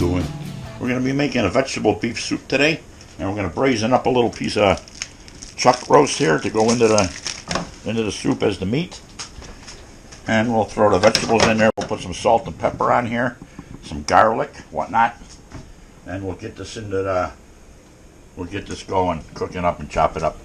doing? We're going to be making a vegetable beef soup today, and we're going to brazen up a little piece of chuck roast here to go into the soup as the meat. And we'll throw the vegetables in there. We'll put some salt and pepper on here, some garlic, whatnot, and we'll get this going, cooking up and chop it up.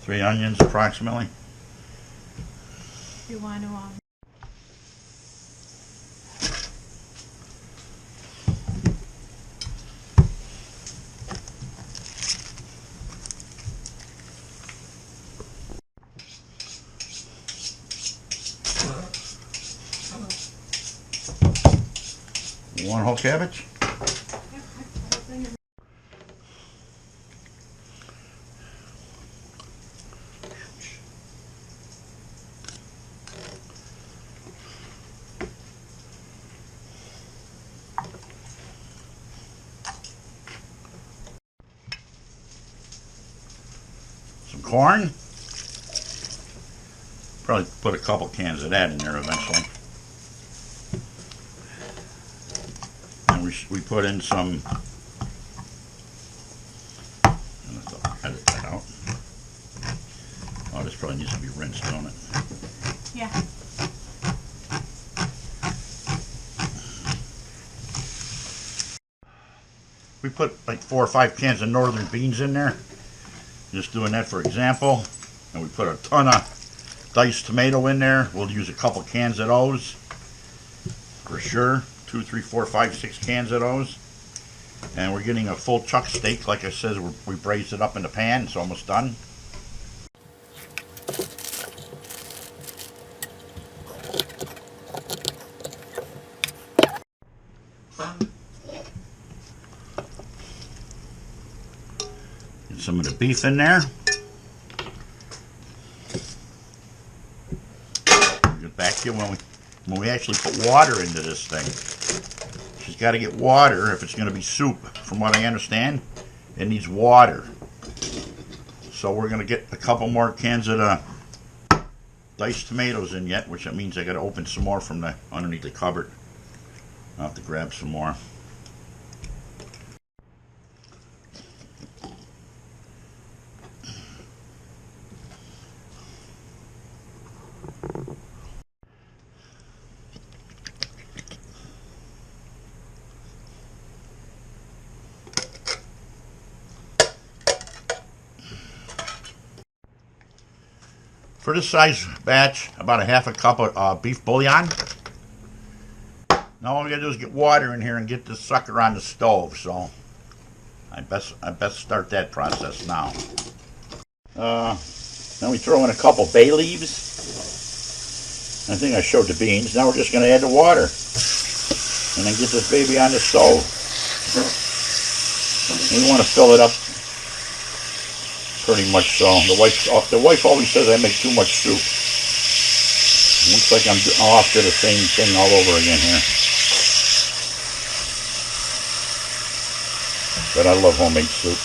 Three onions approximately. You want to One whole cabbage. Some corn. Probably put a couple cans of that in there eventually. And we put in some. Edit that out. Oh, this probably needs to be rinsed, don't it? Yeah. We put like 4 or 5 cans of northern beans in there. Just doing that for example. And we put a ton of diced tomato in there. We'll use a couple cans of those for sure. 2, 3, 4, 5, 6 cans of those. And we're getting a full chuck steak. Like I said, we braised it up in the pan. It's almost done. Get some of the beef in there. Get back here when we actually put water into this thing. She's got to get water if it's going to be soup. From what I understand, it needs water. So we're going to get a couple more cans of the diced tomatoes in yet, which that means I got to open some more from the underneath the cupboard. I'll have to grab some more. For this size batch, about a half a cup of beef bouillon. Now all we gotta do is get water in here and get this sucker on the stove. So I best start that process now. Then we throw in a couple bay leaves. I think I showed the beans. Now we're just gonna add the water and then get this baby on the stove. And you want to fill it up. Pretty much so. The wife always says I make too much soup. Looks like I'm off to the same thing all over again here. But I love homemade soup.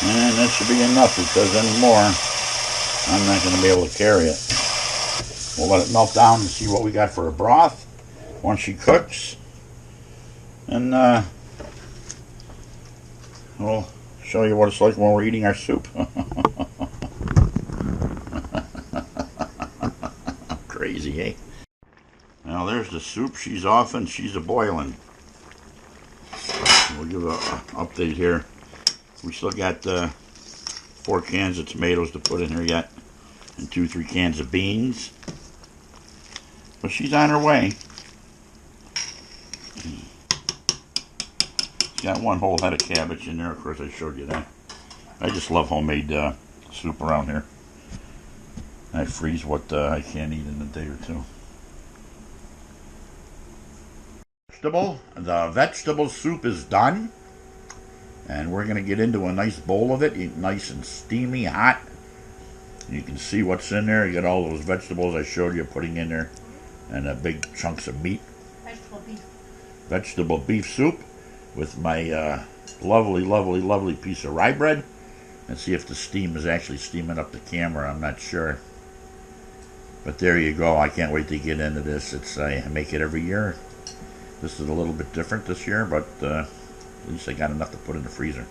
And that should be enough, because anymore I'm not going to be able to carry it. We'll let it melt down and see what we got for a broth once she cooks. And we'll show you what it's like when we're eating our soup. Crazy, eh? Now there's the soup. She's off and she's a-boiling. We'll give an update here. We still got 4 cans of tomatoes to put in here yet, and 2-3 cans of beans. But she's on her way. She's got one whole head of cabbage in there. Of course, I showed you that. I just love homemade soup around here. I freeze what I can't eat in a day or two. The vegetable soup is done. And we're going to get into a nice bowl of it, nice and steamy, hot. You can see what's in there. You got all those vegetables I showed you putting in there, and big chunks of meat. Vegetable beef soup with my lovely, lovely, lovely piece of rye bread. And see if the steam is actually steaming up the camera. I'm not sure. But there you go. I can't wait to get into this. I make it every year. This is a little bit different this year, but at least I got enough to put in the freezer.